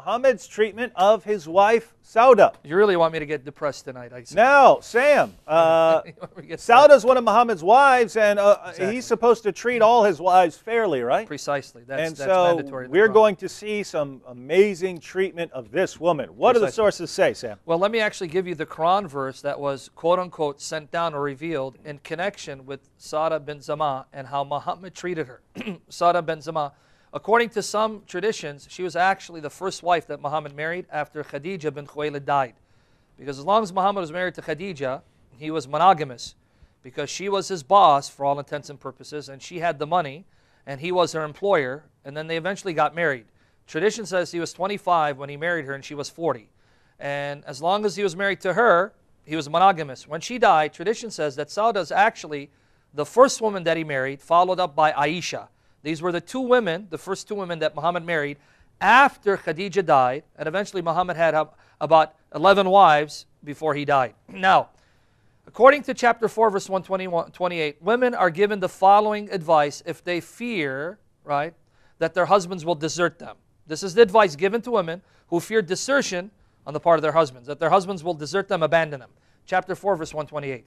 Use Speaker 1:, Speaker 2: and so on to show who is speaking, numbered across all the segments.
Speaker 1: Muhammad's treatment of his wife, Sauda.
Speaker 2: You really want me to get depressed tonight, I see.
Speaker 1: No, Sam. Sauda's one of Muhammad's wives, and he's supposed to treat all his wives fairly, right?
Speaker 2: Precisely. That's
Speaker 1: so
Speaker 2: mandatory.
Speaker 1: We're going to see some amazing treatment of this woman. What do the sources say, Sam?
Speaker 2: Well, let me actually give you the Qur'an verse that was, quote-unquote, sent down or revealed in connection with Sauda bint Zam'ah and how Muhammad treated her. Sauda bint Zam'ah, according to some traditions, she was actually the first wife that Muhammad married after Khadija bint Khuwaylid died. Because as long as Muhammad was married to Khadija, he was monogamous, because she was his boss for all intents and purposes, and she had the money, and he was her employer, and then they eventually got married. Tradition says he was 25 when he married her, and she was 40. And as long as he was married to her, he was monogamous. When she died, tradition says that Sauda is actually the first woman that he married, followed up by Aisha. These were the two women, the first two women that Muhammad married after Khadija died, and eventually Muhammad had about 11 wives before he died. Now, according to chapter 4, verse 128, women are given the following advice if they fear, right, that their husbands will desert them. This is the advice given to women who fear desertion on the part of their husbands, that their husbands will desert them, abandon them. Chapter 4, verse 128.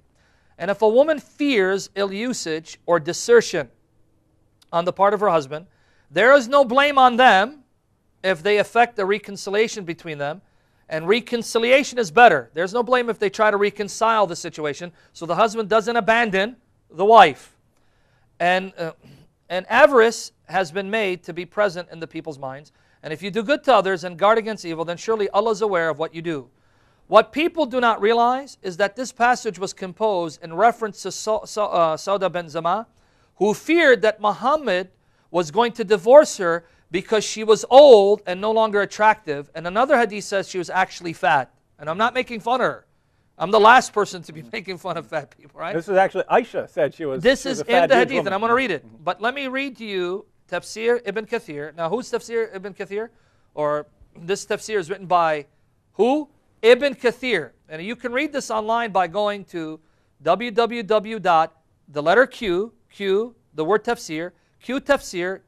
Speaker 2: And if a woman fears ill usage or desertion on the part of her husband, there is no blame on them if they effect a reconciliation between them. And reconciliation is better. There's no blame if they try to reconcile the situation so the husband doesn't abandon the wife. And avarice has been made to be present in the people's minds. And if you do good to others and guard against evil, then surely Allah is aware of what you do. What people do not realize is that this passage was composed in reference to Sauda bint Zam'ah, who feared that Muhammad was going to divorce her because she was old and no longer attractive. And another hadith says she was actually fat. And I'm not making fun of her. I'm the last person to be making fun of fat people, right?
Speaker 1: This is actually, Aisha said she was
Speaker 2: This is in the hadith,
Speaker 1: woman.
Speaker 2: and I'm going to read it. But let me read to you Tafsir Ibn Kathir. Now, who's Tafsir Ibn Kathir? Or this Tafsir is written by who? Ibn Kathir. And you can read this online by going to www.Q, the word Tafsir, Qtafsir,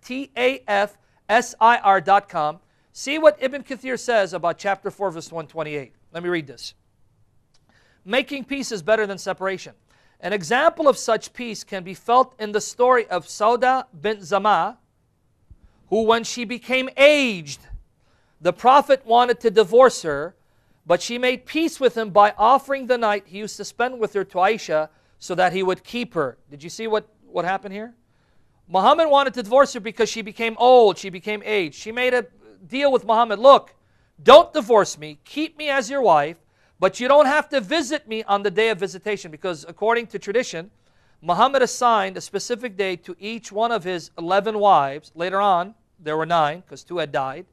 Speaker 2: TAFSIR.com. See what Ibn Kathir says about chapter 4, verse 128. Let me read this. Making peace is better than separation. An example of such peace can be felt in the story of Sauda bint Zam'ah, who when she became aged, the Prophet wanted to divorce her, but she made peace with him by offering the night he used to spend with her to Aisha so that he would keep her. Did you see what happened here? Muhammad wanted to divorce her because she became old, she became aged. She made a deal with Muhammad, look, don't divorce me, keep me as your wife, but you don't have to visit me on the day of visitation, because according to tradition, Muhammad assigned a specific day to each one of his 11 wives. Later on, there were 9 because 2 had died.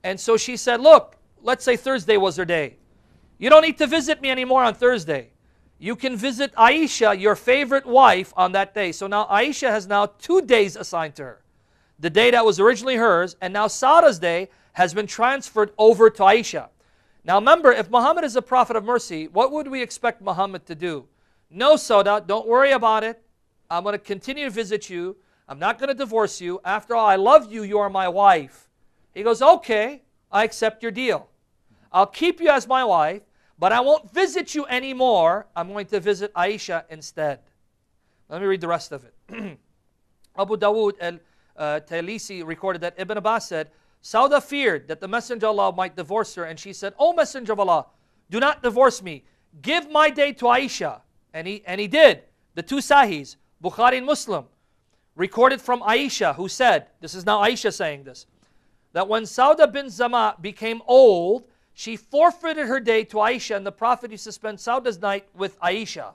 Speaker 2: And so she said, look, let's say Thursday was her day. You don't need to visit me anymore on Thursday. You can visit Aisha, your favorite wife, on that day. So now Aisha has now 2 days assigned to her. The day that was originally hers, and now Sauda's day has been transferred over to Aisha. Now remember, if Muhammad is a prophet of mercy, what would we expect Muhammad to do? No, Sauda, don't worry about it. I'm going to continue to visit you. I'm not going to divorce you. After all, I love you. You are my wife. He goes, okay, I accept your deal. I'll keep you as my wife, but I won't visit you anymore. I'm going to visit Aisha instead. Let me read the rest of it. Abu Dawood al-Taylisi recorded that Ibn Abbas said, Sauda feared that the Messenger of Allah might divorce her, and she said, O Messenger of Allah, do not divorce me. Give my day to Aisha. And he did. The 2 Sahihs, Bukhari and Muslim, recorded from Aisha, who said, this is now Aisha saying this, that when Sauda bint Zam'ah became old, she forfeited her day to Aisha, and the Prophet used to spend Sauda's night with Aisha.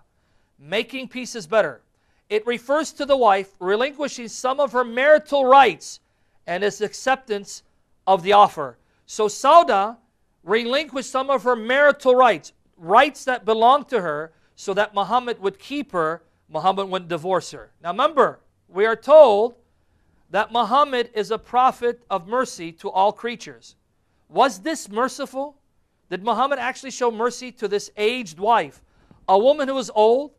Speaker 2: Making peace is better. It refers to the wife relinquishing some of her marital rights and its acceptance of the offer. So Sauda relinquished some of her marital rights, rights that belonged to her, so that Muhammad would keep her, Muhammad wouldn't divorce her. Now remember, we are told that Muhammad is a prophet of mercy to all creatures. Was this merciful? Did Muhammad actually show mercy to this aged wife, a woman who was old,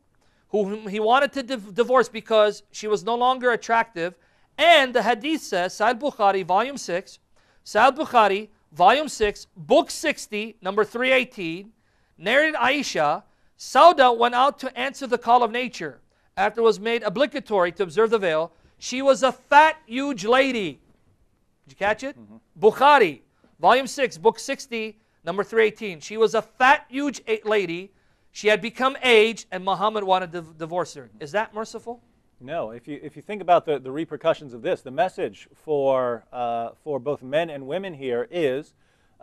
Speaker 2: whom he wanted to divorce because she was no longer attractive? And the hadith says, Sahih Bukhari, volume 6, Sahih Bukhari, Volume 6, Book 60, number 318, narrated Aisha, Sauda went out to answer the call of nature. After it was made obligatory to observe the veil, she was a fat, huge lady. Did you catch it? Bukhari, Volume 6, Book 60, number 318. She was a fat, huge lady. She had become aged, and Muhammad wanted to divorce her. Is that merciful?
Speaker 1: No. If you think about the repercussions of this, the message for both men and women here is,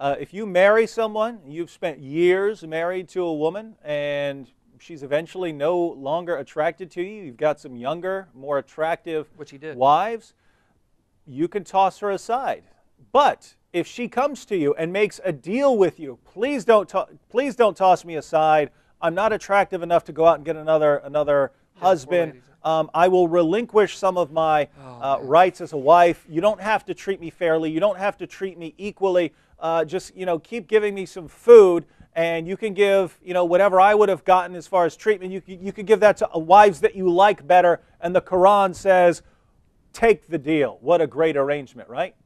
Speaker 1: if you marry someone, you've spent years married to a woman, and she's eventually no longer attracted to you, you've got some younger, more attractive wives, you can toss her aside. But if she comes to you and makes a deal with you, please don't toss me aside. I'm not attractive enough to go out and get another husband. I will relinquish some of my rights as a wife. You don't have to treat me fairly. You don't have to treat me equally. Just keep giving me some food, and you can give whatever I would have gotten as far as treatment. You can give that to wives that you like better. And the Quran says, take the deal. What a great arrangement, right?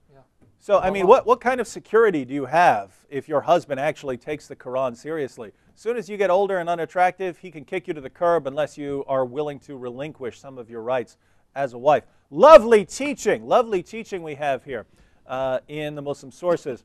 Speaker 1: So, I mean, what kind of security do you have if your husband actually takes the Quran seriously? As soon as you get older and unattractive, he can kick you to the curb unless you are willing to relinquish some of your rights as a wife. Lovely teaching we have here in the Muslim sources.